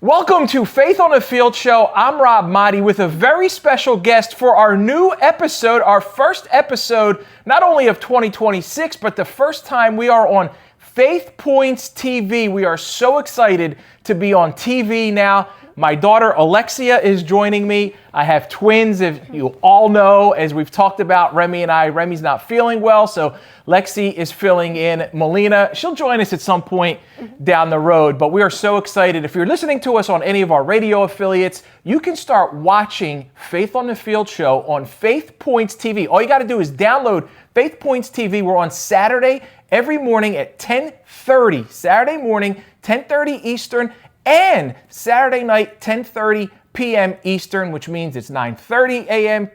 Welcome to Faith on the Field Show. I'm Rob Motti with a very special guest for our new episode, our first episode, not only of 2026, but the first time we are on FaithPointsTV. We are so excited to be on TV now. My daughter Alexia is joining me. I have twins, if you all know, as we've talked about, Remy and I. Remy's not feeling well, so Lexi is filling in. Melina, she'll join us at some point down the road, but we are so excited. If you're listening to us on any of our radio affiliates, you can start watching Faith on the Field Show on Faith Points TV. All you got to do is download Faith Points TV. We're on Saturday every morning at 10:30. Saturday morning, 10:30 Eastern, and Saturday night, 10:30 p.m. Eastern, which means it's 9:30 a.m.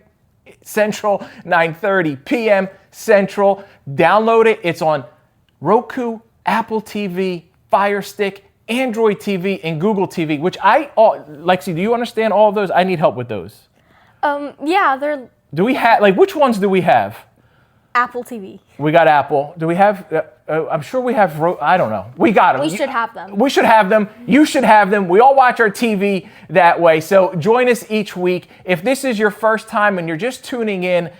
Central, 9:30 p.m. Central. Download it. It's on Roku, Apple TV, Fire Stick, Android TV, and Google TV, which Lexi, do you understand all of those? I need help with those. Yeah, they're... Do we have, which ones do we have? Apple TV. We got Apple. Do we have, I'm sure we have, I don't know. We got them. We should have them. We should have them. You should have them. We all watch our TV that way. So join us each week. If this is your first time and you're just tuning in,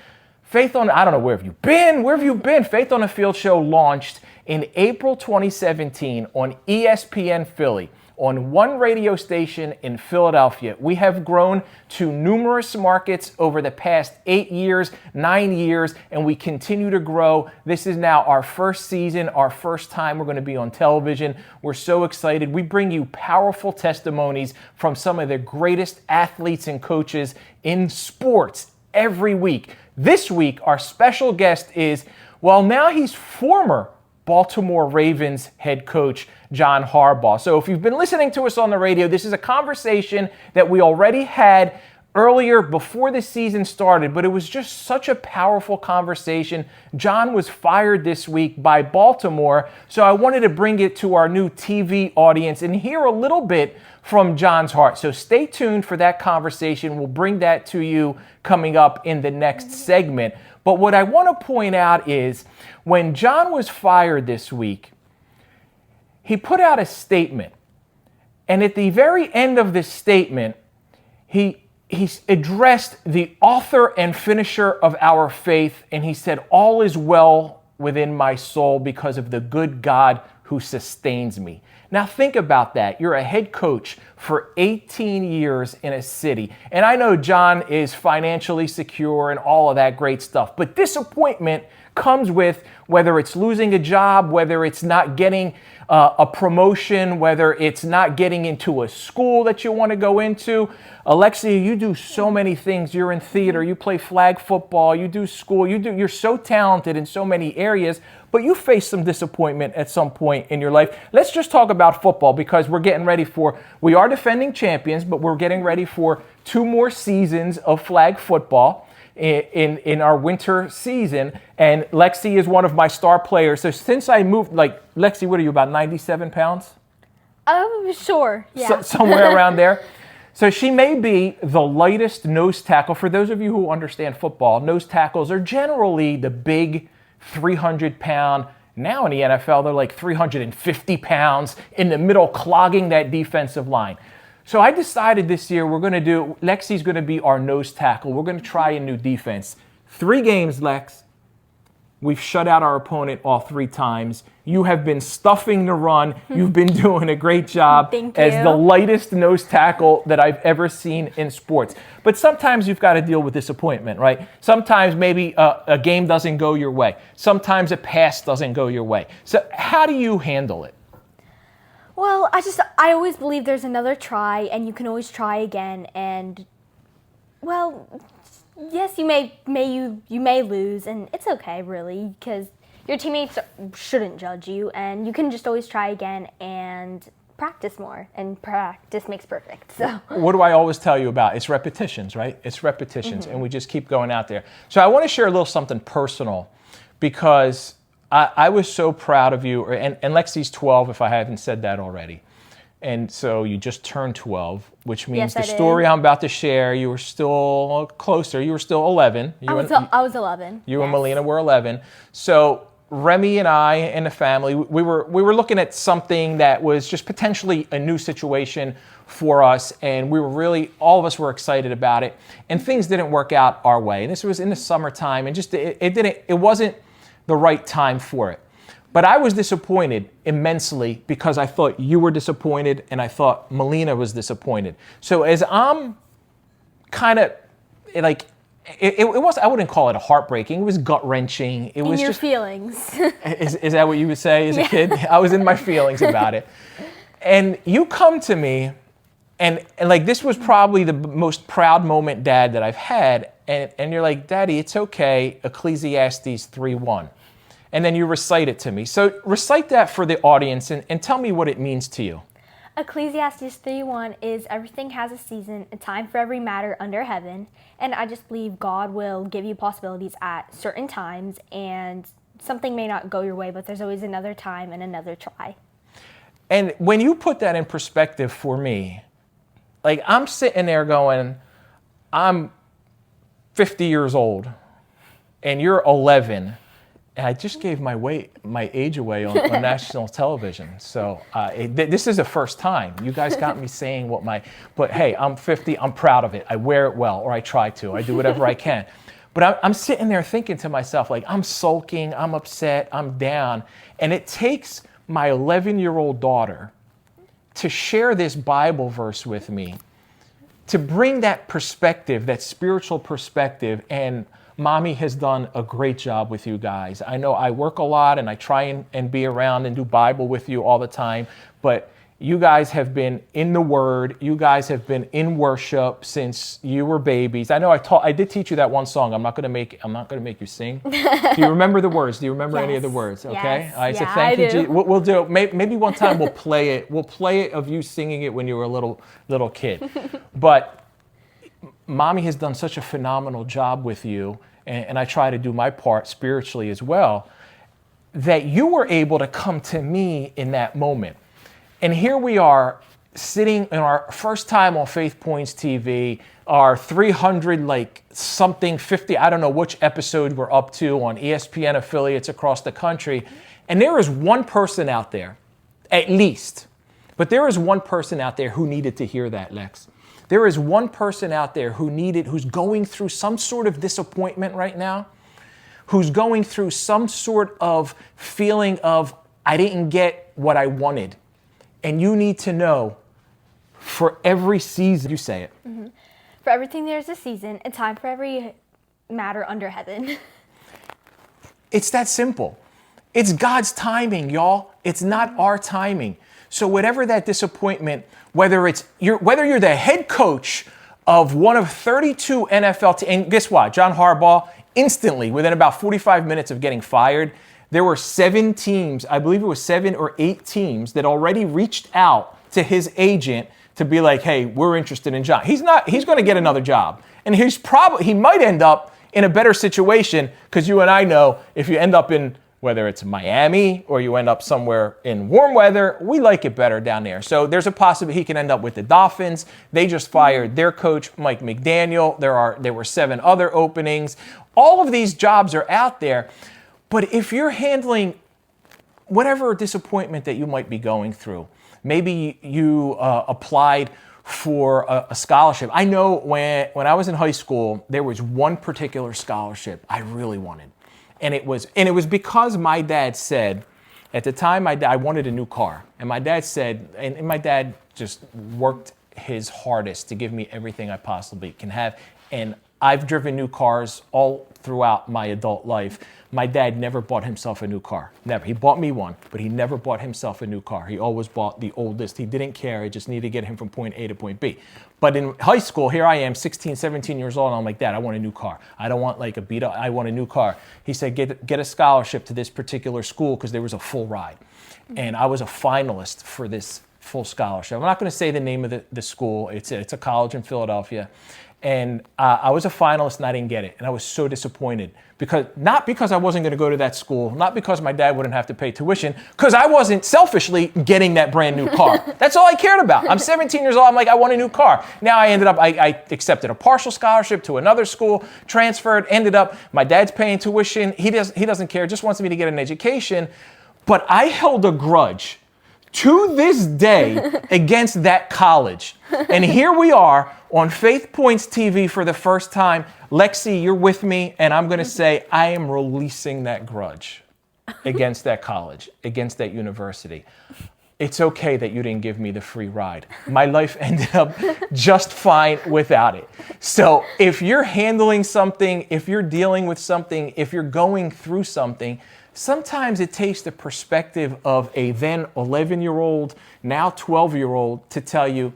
I don't know, where have you been? Where have you been? Faith on the Field Show launched in April 2017 on ESPN Philly, on one radio station in Philadelphia. We have grown to numerous markets over the past 8 years, 9 years, and we continue to grow. This is now our first season, our first time we're going to be on television. We're so excited. We bring you powerful testimonies from some of the greatest athletes and coaches in sports every week. This week, our special guest is, now he's former Baltimore Ravens head coach John Harbaugh. So if you've been listening to us on the radio, this is a conversation that we already had earlier before the season started, but it was just such a powerful conversation. John was fired this week by Baltimore, so I wanted to bring it to our new TV audience and hear a little bit from John's heart. So stay tuned for that conversation. We'll bring that to you coming up in the next segment. But what I want to point out is when John was fired this week, he put out a statement. And at the very end of this statement, he addressed the author and finisher of our faith. And he said, "All is well within my soul because of the good God who sustains me." Now think about that. You're a head coach for 18 years in a city. And I know John is financially secure and all of that great stuff. But disappointment comes with whether it's losing a job, whether it's not getting a promotion, whether it's not getting into a school that you want to go into. Alexia, you do so many things. You're in theater, you play flag football, you do school, you're so talented in so many areas, but you face some disappointment at some point in your life. Let's just talk about football because we are defending champions, but we're getting ready for 2 more seasons of flag football in our winter season, and Lexi is one of my star players. So since I moved, Lexi, what are you, about 97 pounds? Sure, yeah. Somewhere around there. So she may be the lightest nose tackle. For those of you who understand football, nose tackles are generally the big 300-pound. Now in the NFL, they're like 350 pounds in the middle, clogging that defensive line. So I decided this year Lexi's going to be our nose tackle. We're going to try a new defense. 3 games, Lex. We've shut out our opponent all 3 times. You have been stuffing the run. You've been doing a great job as the lightest nose tackle that I've ever seen in sports. But sometimes you've got to deal with disappointment, right? Sometimes maybe a game doesn't go your way. Sometimes a pass doesn't go your way. So how do you handle it? Well, I always believe there's another try, and you can always try again. And, yes, you may lose, and it's okay, really, because your teammates shouldn't judge you, and you can just always try again and practice more, and practice makes perfect. So what do I always tell you about? It's repetitions, right? It's repetitions, and we just keep going out there. So I want to share a little something personal because I was so proud of you, and Lexi's 12, if I haven't said that already. And so you just turned 12, which means the story I'm about to share, you were still closer. You were still 11. I was 11. You and Melina were 11. So Remy and I and the family, we were looking at something that was just potentially a new situation for us, and we were really, all of us were excited about it, and things didn't work out our way. And this was in the summertime, and just it wasn't the right time for it. But I was disappointed immensely because I thought you were disappointed, and I thought Melina was disappointed. So as I'm kind of like, it was, I wouldn't call it a heartbreaking. It was gut-wrenching. It was your just feelings. Is that what you would say as a kid? I was in my feelings about it. And you come to me, and like, this was probably the most proud moment, Dad, that I've had. And you're like, Daddy, it's okay, Ecclesiastes 3:1. And then you recite it to me. So recite that for the audience and tell me what it means to you. Ecclesiastes 3:1 is everything has a season, a time for every matter under heaven. And I just believe God will give you possibilities at certain times, and something may not go your way, but there's always another time and another try. And when you put that in perspective for me, like, I'm sitting there going, I'm 50 years old and you're 11. And I just gave my age away on national television. So this is the first time. You guys got me saying but hey, I'm 50, I'm proud of it. I wear it well, or I try to. I do whatever I can. But I'm sitting there thinking to myself, like, I'm sulking, I'm upset, I'm down. And it takes my 11-year-old daughter to share this Bible verse with me, to bring that perspective, that spiritual perspective. And Mommy has done a great job with you guys. I know I work a lot and I try and be around and do Bible with you all the time, but you guys have been in the Word. You guys have been in worship since you were babies. I know I did teach you that one song. I'm not going to make you sing. Do you remember the words? Do you remember any of the words? Okay. Yes. All right. So Yeah, thank you. I do. We'll do it. Maybe one time we'll play it. We'll play it of you singing it when you were a little kid. But Mommy has done such a phenomenal job with you, and I try to do my part spiritually as well, that you were able to come to me in that moment. And here we are sitting in our first time on Faith Points TV, our 300 something 50, I don't know which episode we're up to on ESPN affiliates across the country. And there is one person out there, at least, but there is one person out there who needed to hear that, Lex. There is one person out there who's going through some sort of disappointment right now, who's going through some sort of feeling of, I didn't get what I wanted. And you need to know, for every season, you say it. Mm-hmm. For everything there's a season, a time for every matter under heaven. It's that simple. It's God's timing, y'all. It's not our timing. So whatever that disappointment, whether you're the head coach of one of 32 NFL teams, and guess what? John Harbaugh, instantly, within about 45 minutes of getting fired, there were 7 teams, I believe it was 7 or 8 teams, that already reached out to his agent to be like, hey, we're interested in John. He's going to get another job. And he might end up in a better situation, because you and I know if you end up in, whether it's Miami or you end up somewhere in warm weather, we like it better down there. So there's a possibility he can end up with the Dolphins. They just fired their coach, Mike McDaniel. There were 7 other openings. All of these jobs are out there. But if you're handling whatever disappointment that you might be going through, maybe you applied for a scholarship. I know when I was in high school, there was one particular scholarship I really wanted. And it was because my dad said, at the time I wanted a new car. And my dad said, and my dad just worked his hardest to give me everything I possibly can have. And I've driven new cars all throughout my adult life. My dad never bought himself a new car. Never. He bought me one, but he never bought himself a new car. He always bought the oldest. He didn't care. He just needed to get him from point A to point B. But in high school, here I am, 16, 17 years old, and I'm like, Dad, I want a new car. I don't want like a beat up. I want a new car. He said, get a scholarship to this particular school because there was a full ride. And I was a finalist for this full scholarship. I'm not going to say the name of the school. It's a college in Philadelphia. And I was a finalist and I didn't get it. And I was so disappointed not because I wasn't going to go to that school, not because my dad wouldn't have to pay tuition, because I wasn't selfishly getting that brand new car. That's all I cared about. I'm 17 years old. I'm like, I want a new car. Now I accepted a partial scholarship to another school, transferred, ended up, my dad's paying tuition. He doesn't care, just wants me to get an education. But I held a grudge to this day against that college. And here we are on Faith Points TV for the first time. Lexi, you're with me, and I'm going to say I am releasing that grudge against that college, against that university. It's okay that you didn't give me the free ride. My life ended up just fine without it. So if you're handling something, if you're dealing with something, if you're going through something, sometimes it takes the perspective of a then 11-year-old, now 12-year-old to tell you,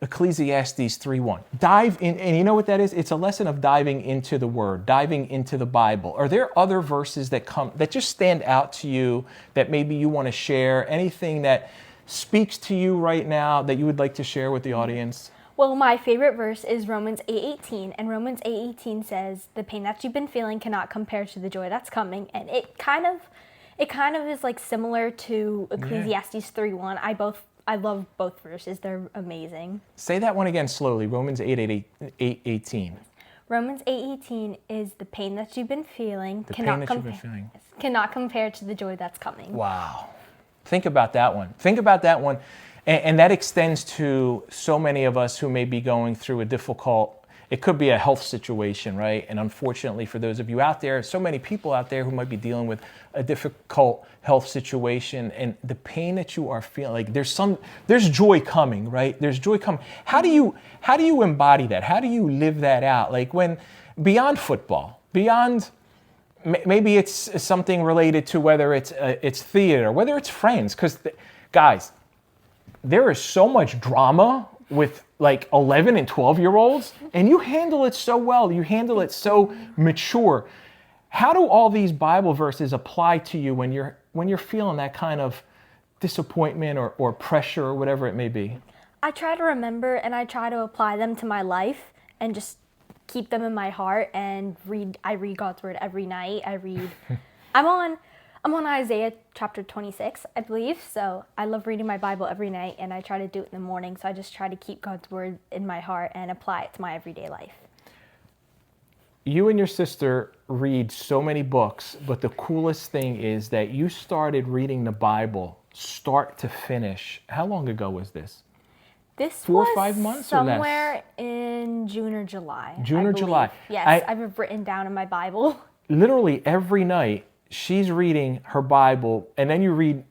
Ecclesiastes 3:1. Dive in, and you know what that is? It's a lesson of diving into the Word, diving into the Bible. Are there other verses that just stand out to you that maybe you want to share? Anything that speaks to you right now that you would like to share with the audience? Well, my favorite verse is Romans 8:18, and Romans 8:18 says, "The pain that you've been feeling cannot compare to the joy that's coming." And it kind of is like similar to Ecclesiastes 3:1. I love both verses. They're amazing. Say that one again slowly. Romans 8:18. Romans 8:18 is the pain that you've been feeling cannot compare to the joy that's coming. Wow. Think about that one. Think about that one. And that extends to so many of us who may be going through a difficult, it could be a health situation, right? And unfortunately for those of you out there, so many people out there who might be dealing with a difficult health situation, and the pain that you are feeling, like there's joy coming, right? There's joy coming. How do you embody that? How do you live that out? Like when beyond football, beyond maybe it's something related to whether it's theater, whether it's friends, because guys, there is so much drama with like 11 and 12-year-olds, and you handle it so well. You handle it so mature. How do all these Bible verses apply to you when you're feeling that kind of disappointment or pressure or whatever it may be? I try to remember and I try to apply them to my life and just keep them in my heart and I read God's word every night. I'm on Isaiah chapter 26, I believe, so I love reading my Bible every night, and I try to do it in the morning, so I just try to keep God's word in my heart and apply it to my everyday life. You and your sister read so many books, but the coolest thing is that you started reading the Bible start to finish. How long ago was this? This 4 or 5 months somewhere in June or July. June or July. Yes, I've written down in my Bible. Literally every night, she's reading her Bible, and then you read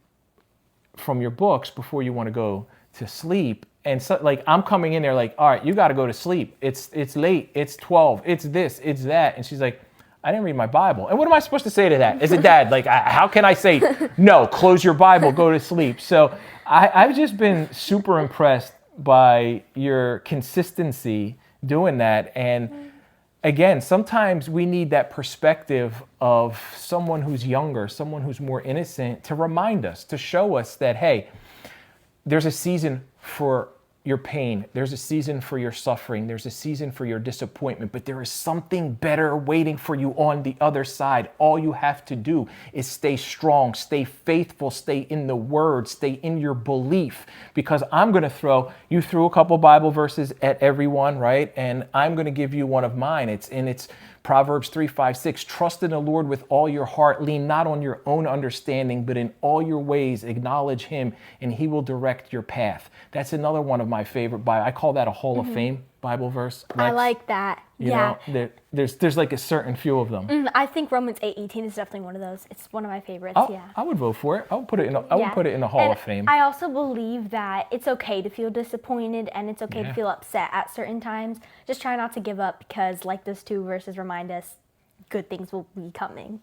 from your books before you want to go to sleep. And so, like, I'm coming in there like, all right, you got to go to sleep. It's late. It's 12. It's this. It's that. And she's like, I didn't read my Bible. And what am I supposed to say to that? As a dad, like, how can I say, no, close your Bible, go to sleep? So I've just been super impressed by your consistency doing that. And again, sometimes we need that perspective of someone who's younger, someone who's more innocent, to remind us, to show us that, hey, there's a season for your pain. There's a season for your suffering. There's a season for your disappointment, but there is something better waiting for you on the other side. All you have to do is stay strong, stay faithful, stay in the Word, stay in your belief, because I'm going to you threw a couple Bible verses at everyone, right? And I'm going to give you one of mine. It's Proverbs 3:5-6, trust in the Lord with all your heart, lean not on your own understanding, but in all your ways acknowledge Him, and He will direct your path. That's another one of my favorite Bible. I call that a Hall of Fame Bible verse. I like that. You know, there's like a certain few of them. I think Romans 8:18 is definitely one of those. It's one of my favorites. I would vote for it. I would put it in the Hall of Fame. I also believe that it's okay to feel disappointed and it's okay to feel upset at certain times. Just try not to give up, because like those two verses remind us, good things will be coming.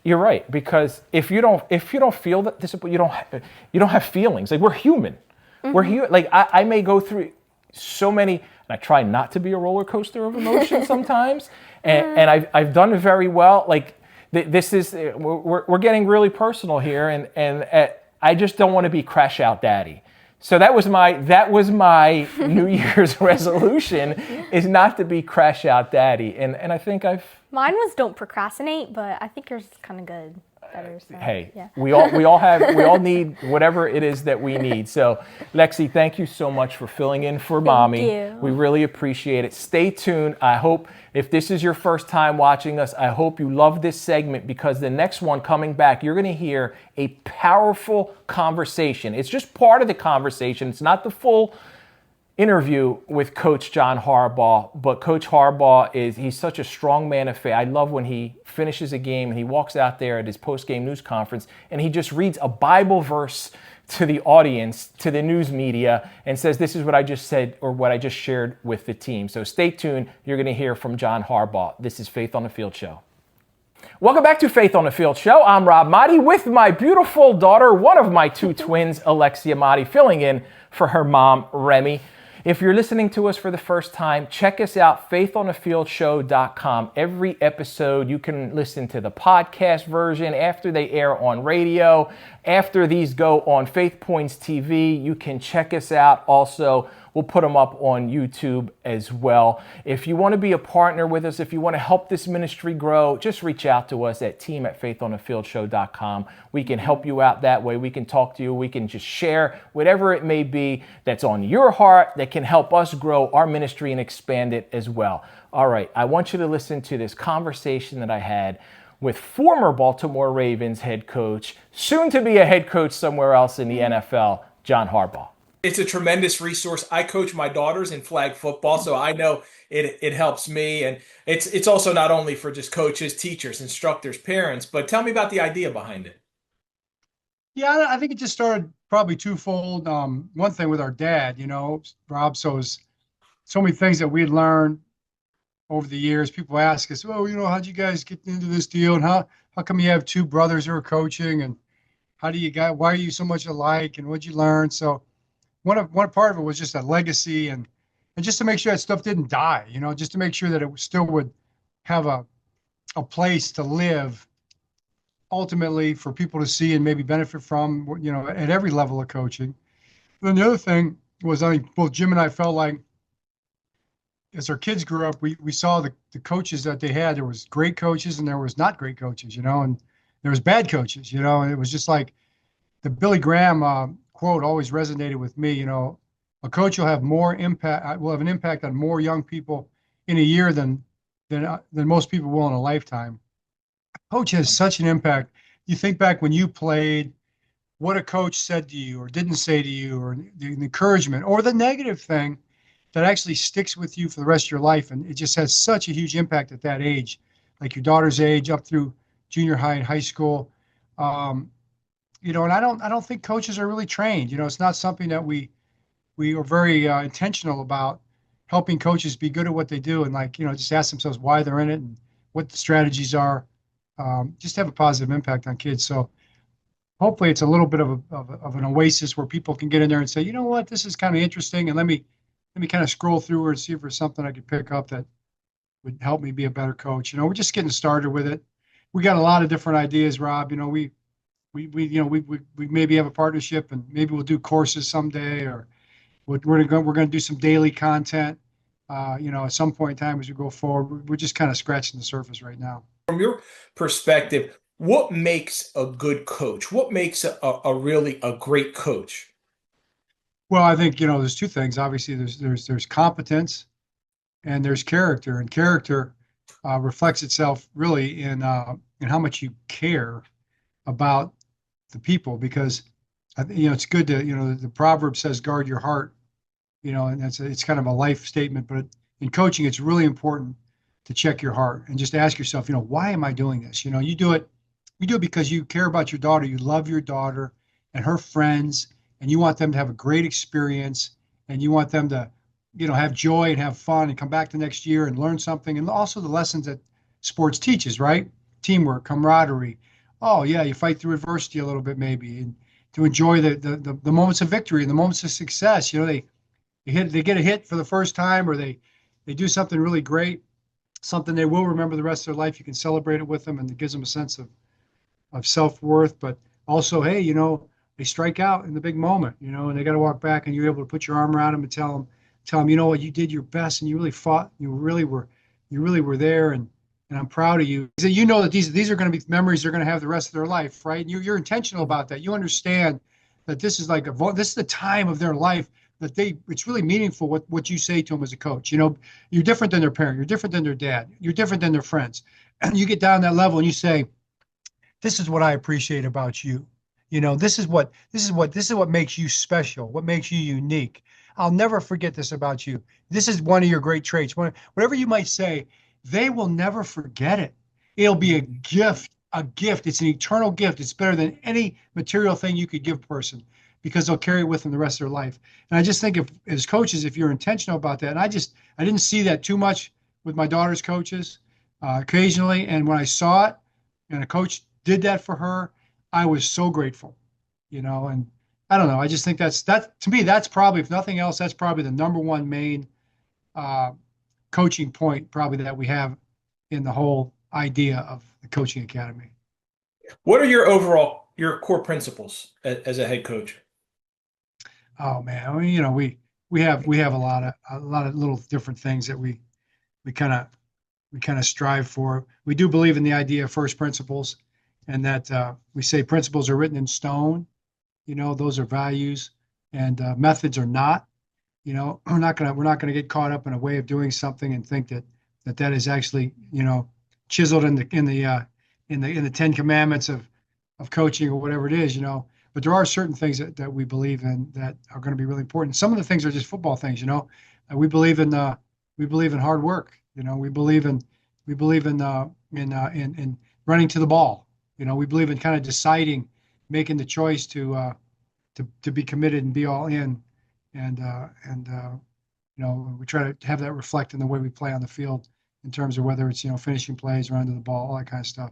You're right, because if you don't feel that disappointment, you don't have feelings. Like, we're human. We're human. Like, I may go through so many, and I try not to be a roller coaster of emotions sometimes, and I've done very well. Like, this is we're getting really personal here, and I just don't want to be crash out daddy. So that was my New Year's resolution, is not to be crash out daddy. And I think Mine was don't procrastinate, but I think yours is kind of good. Better, so, hey, yeah. we all need whatever it is that we need. So Lexi, thank you so much for filling in for mommy. You. We really appreciate it. Stay tuned. I hope if this is your first time watching us, I hope you love this segment, because the next one coming back, you're going to hear a powerful conversation. It's just part of the conversation. It's not the full interview with Coach John Harbaugh, but Coach Harbaugh he's such a strong man of faith. I love when he finishes a game and he walks out there at his post-game news conference and he just reads a Bible verse to the audience, to the news media, and says, this is what I just said, or what I just shared with the team. So stay tuned. You're going to hear from John Harbaugh. This is Faith on the Field Show. Welcome back to Faith on the Field Show. I'm Rob Motti with my beautiful daughter, one of my two twins, Alexia Motti, filling in for her mom, Remy. If you're listening to us for the first time, check us out, faithonthefieldshow.com. Every episode, you can listen to the podcast version after they air on radio. After these go on FaithPointsTV, you can check us out. Also, we'll put them up on YouTube as well. If you want to be a partner with us, if you want to help this ministry grow, just reach out to us at team@faithonthefieldshow.com. We can help you out that way. We can talk to you. We can just share whatever it may be that's on your heart that can help us grow our ministry and expand it as well. All right, I want you to listen to this conversation that I had with former Baltimore Ravens head coach, soon to be a head coach somewhere else in the NFL, John Harbaugh. It's a tremendous resource. I coach my daughters in flag football, so I know it helps me. And it's also not only for just coaches, teachers, instructors, parents, but tell me about the idea behind it. Yeah, I think it just started probably twofold. One thing with our dad, Rob, so many things that we learned over the years. People ask us, oh, how'd you guys get into this deal? And how come you have two brothers who are coaching? And why are you so much alike? And what'd you learn? So one part of it was just a legacy and just to make sure that stuff didn't die, just to make sure that it still would have a place to live ultimately for people to see and maybe benefit from, at every level of coaching. And then the other thing was, I think both Jim and I felt like as our kids grew up, we saw the coaches that they had. There was great coaches and there was not great coaches, and there was bad coaches, and it was just like the Billy Graham quote always resonated with me. A coach will have an impact on more young people in a year than most people will in a lifetime. A coach has such an impact. You think back when you played, what a coach said to you or didn't say to you, or the encouragement or the negative thing that actually sticks with you for the rest of your life. And it just has such a huge impact at that age, like your daughter's age up through junior high and high school. And I don't think coaches are really trained. It's not something that we are very intentional about, helping coaches be good at what they do, and just ask themselves why they're in it and what the strategies are. Just have a positive impact on kids. So hopefully it's a little bit of an oasis where people can get in there and say, you know what, this is kind of interesting, and let me kind of scroll through and see if there's something I could pick up that would help me be a better coach. We're just getting started with it. We got a lot of different ideas, Rob. We maybe have a partnership, and maybe we'll do courses someday, or we're going to do some daily content. At some point in time as we go forward. We're just kind of scratching the surface right now. From your perspective, what makes a good coach? What makes a really great coach? Well, I think there's two things. Obviously, there's competence, and there's character, and character reflects itself really in how much you care about the people, because it's good to the proverb says guard your heart, and it's kind of a life statement, but in coaching it's really important to check your heart and just ask yourself, why am I doing this? You do it because you care about your daughter, you love your daughter and her friends, and you want them to have a great experience, and you want them to have joy and have fun and come back the next year and learn something, and also the lessons that sports teaches, right? Teamwork, camaraderie. Oh yeah, you fight through adversity a little bit maybe, and to enjoy the moments of victory and the moments of success. They get a hit for the first time, or they do something really great, something they will remember the rest of their life. You can celebrate it with them, and it gives them a sense of self-worth. But also, hey, they strike out in the big moment, you know, and they got to walk back, and you're able to put your arm around them and tell them, you know what, you did your best, and you really fought, you really were there, and I'm proud of you. So you know that these are going to be memories they're going to have the rest of their life, right? And you're intentional about that. You understand that this is like this is the time of their life that it's really meaningful what you say to them as a coach. You know, you're different than their parent, you're different than their dad, you're different than their friends. And you get down that level and you say, this is what I appreciate about you. You know, this is what makes you special, what makes you unique. I'll never forget this about you. This is one of your great traits. Whatever you might say, they will never forget it. It'll be a gift, a gift. It's an eternal gift. It's better than any material thing you could give a person, because they'll carry it with them the rest of their life. And I just think as coaches, if you're intentional about that, and I didn't see that too much with my daughter's coaches, occasionally. And when I saw it and a coach did that for her, I was so grateful, you know. And I don't know, I just think that to me, that's probably, if nothing else, that's probably the number one main coaching point probably that we have in the whole idea of the coaching academy. What are your core principles as a head coach? Oh man, I mean, you know, we have a lot of little different things that we kind of strive for. We do believe in the idea of first principles, and that we say principles are written in stone. You know, those are values, and methods are not. You know, we're not gonna get caught up in a way of doing something and think that is actually, you know, chiseled in the Ten Commandments of coaching or whatever it is, you know. But there are certain things that we believe in that are going to be really important. Some of the things are just football things, you know. We believe in hard work. You know, we believe in running to the ball. You know, we believe in kind of deciding, making the choice to be committed and be all in, and you know, we try to have that reflect in the way we play on the field in terms of whether it's, you know, finishing plays, running to the ball, all that kind of stuff.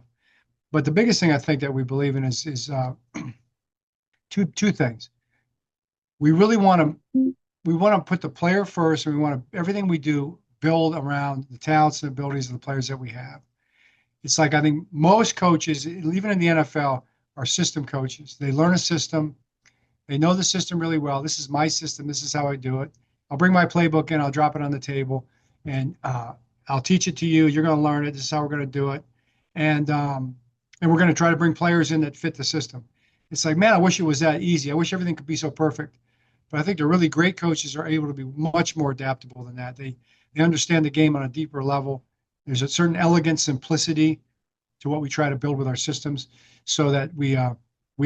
But the biggest thing I think that we believe in is two things. We really want to put the player first, and we want to, everything we do, build around the talents and abilities of the players that we have. It's like, I think most coaches, even in the NFL, are system coaches. They learn a system. They know the system really well. This is my system. This is how I do it. I'll bring my playbook in. I'll drop it on the table, and I'll teach it to you. You're going to learn it. This is how we're going to do it. And we're going to try to bring players in that fit the system. It's like, man, I wish it was that easy. I wish everything could be so perfect. But I think the really great coaches are able to be much more adaptable than that. They understand the game on a deeper level. There's a certain elegant simplicity to what we try to build with our systems, so that we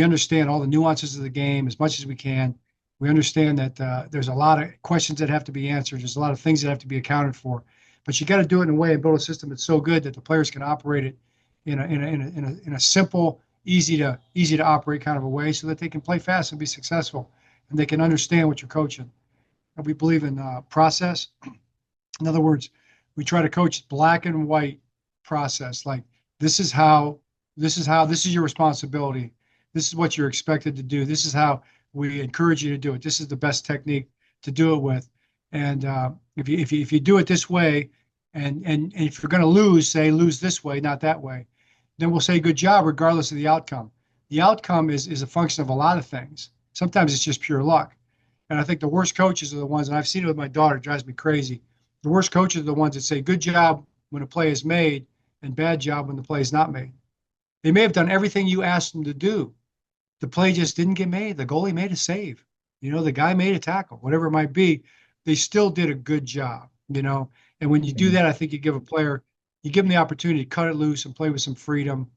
understand all the nuances of the game as much as we can. We understand that there's a lot of questions that have to be answered. There's a lot of things that have to be accounted for. But you got to do it in a way and build a system that's so good that the players can operate it in a simple, easy to operate kind of a way, so that they can play fast and be successful, and they can understand what you're coaching. And we believe in process. In other words, we try to coach black and white process. Like, this is your responsibility. This is what you're expected to do. This is how we encourage you to do it. This is the best technique to do it with. And if you do it this way, and if you're going to lose, say lose this way, not that way, then we'll say good job regardless of the outcome. The outcome is a function of a lot of things. Sometimes it's just pure luck. And I think the worst coaches are the ones, and I've seen it with my daughter, it drives me crazy. The worst coaches are the ones that say good job when a play is made and bad job when the play is not made. They may have done everything you asked them to do. The play just didn't get made. The goalie made a save. You know, the guy made a tackle, whatever it might be. They still did a good job, you know. And when you do that, I think you give them the opportunity to cut it loose and play with some freedom.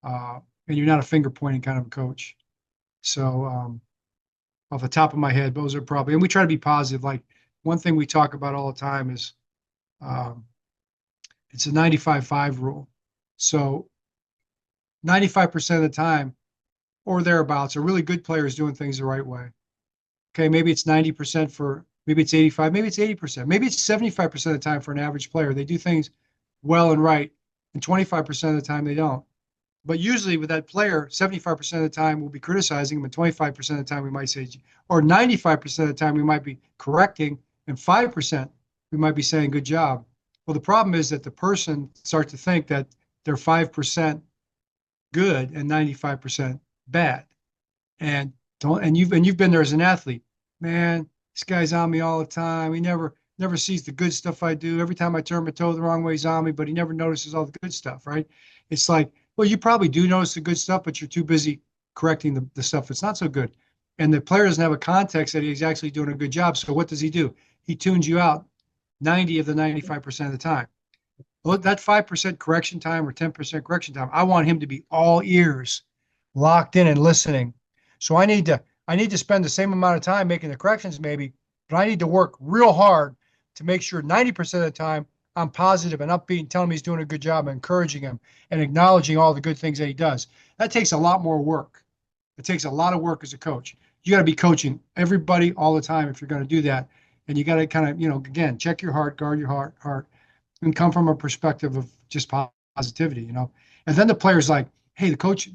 And you're not a finger pointing kind of a coach. So off the top of my head, those are probably, and we try to be positive. Like, one thing we talk about all the time is it's a 95-5 rule. So 95% of the time or thereabouts are really good players doing things the right way. Okay, maybe it's 90% maybe it's 85, maybe it's 80%, maybe it's 75% of the time for an average player. They do things well and right, and 25% of the time they don't. But usually with that player, 75% of the time we'll be criticizing them, and 25% of the time we might say, or 95% of the time we might be correcting, and 5% we might be saying good job. Well, the problem is that the person starts to think that they're 5% good and 95% bad. And Don't, and you've been there as an athlete, man. This guy's on me all the time. He never sees the good stuff I do. Every time I turn my toe the wrong way, he's on me, but he never notices all the good stuff, right? It's like, well, you probably do notice the good stuff, but you're too busy correcting the stuff that's not so good. And the player doesn't have a context that he's actually doing a good job. So what does he do? He tunes you out 90 of the 95% of the time. Well, that 5% correction time or 10% correction time, I want him to be all ears, locked in and listening. So I need to spend the same amount of time making the corrections maybe, but I need to work real hard to make sure 90% of the time I'm positive and upbeat and telling him he's doing a good job and encouraging him and acknowledging all the good things that he does. That takes a lot more work. It takes a lot of work as a coach. You got to be coaching everybody all the time if you're going to do that. And you got to kind of, again, check your heart, guard your heart, and come from a perspective of just positivity, And then the player's like, hey, the coach,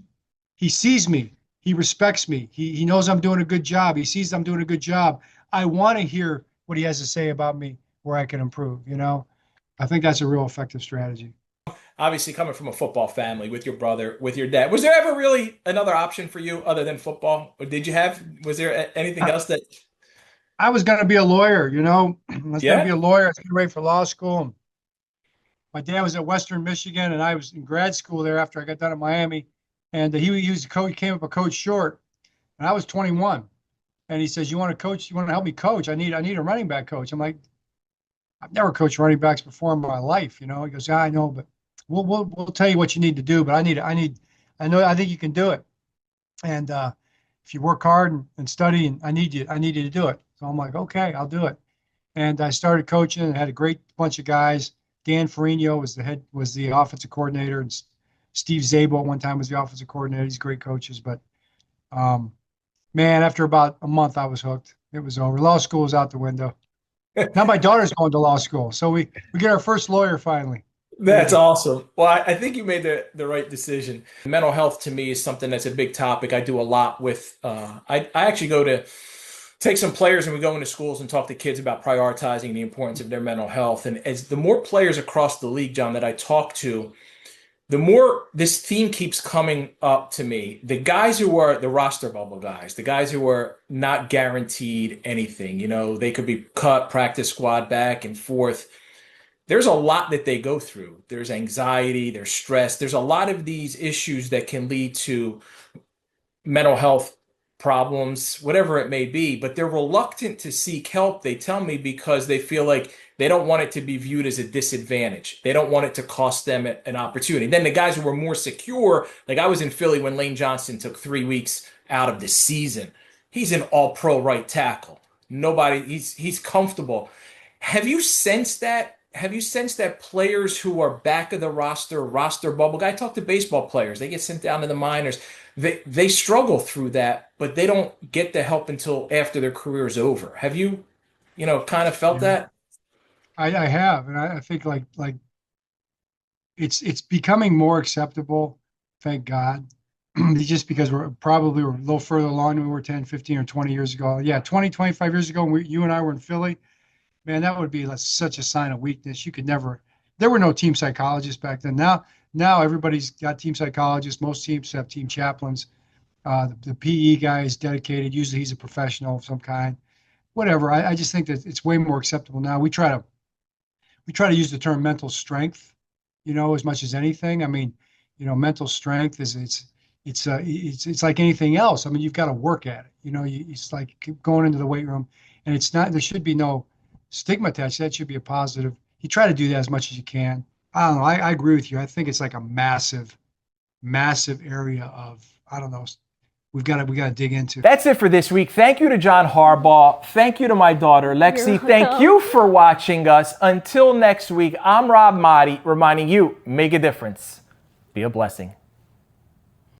he sees me. He respects me. He knows I'm doing a good job. He sees I'm doing a good job. I want to hear what he has to say about me where I can improve, I think that's a real effective strategy. Obviously, coming from a football family with your brother, with your dad, was there ever really another option for you other than football? Or was there anything else that? I was going to be a lawyer, I was going to be a lawyer. I was getting ready for law school. My dad was at Western Michigan, and I was in grad school there after I got done at Miami. And he was a coach. He came up a coach short, and I was 21. And he says, "You want to coach? You want to help me coach? I need a running back coach." I'm like, "I've never coached running backs before in my life." He goes, "Yeah, I know, but we'll tell you what you need to do. But I think you can do it. And if you work hard and study, and I need you to do it." So I'm like, "Okay, I'll do it." And I started coaching and had a great bunch of guys. Dan Ferrigno was the offensive coordinator, and Steve Zabel at one time was the offensive coordinator. He's great coaches, but man, after about a month, I was hooked. It was over. Law school was out the window. Now my daughter's going to law school, so we get our first lawyer finally. That's awesome. Well, I think you made the right decision. Mental health to me is something that's a big topic. I do a lot with. I actually go to take some players and we go into schools and talk to kids about prioritizing the importance of their mental health. And as the more players across the league, John, that I talk to, the more this theme keeps coming up to me. The guys who are the roster bubble guys, the guys who are not guaranteed anything, they could be cut, practice squad, back and forth. There's a lot that they go through. There's anxiety, there's stress. There's a lot of these issues that can lead to mental health problems, whatever it may be, but they're reluctant to seek help, they tell me, because they feel like they don't want it to be viewed as a disadvantage. They don't want it to cost them an opportunity. Then the guys who were more secure, like I was in Philly when Lane Johnson took 3 weeks out of the season. He's an all-pro right tackle. He's comfortable. Have you sensed that? Have you sensed that players who are back of the roster bubble? I talk to baseball players. They get sent down to the minors. They struggle through that, but they don't get the help until after their career is over. Have you, kind of felt that? I have, and I think like it's becoming more acceptable, thank God. Just because we're a little further along than we were 10, 15, or 20 years ago. Yeah, 20, 25 years ago, when you and I were in Philly, man, that would be such a sign of weakness. You could never. There were no team psychologists back then. Now everybody's got team psychologists. Most teams have team chaplains. The PE guy is dedicated. Usually he's a professional of some kind. Whatever. I just think that it's way more acceptable now. We try to use the term mental strength, as much as anything. I mean, mental strength it's like anything else. I mean, you've got to work at it. It's like going into the weight room, and there should be no stigma attached. That should be a positive. You try to do that as much as you can. I don't know. I agree with you. I think it's like a massive area of, I don't know, we got to dig into. That's it for this week. Thank you to John Harbaugh. Thank you to my daughter, Lexi. Thank you for watching us. Until next week, I'm Rob Motti, reminding you, make a difference. Be a blessing.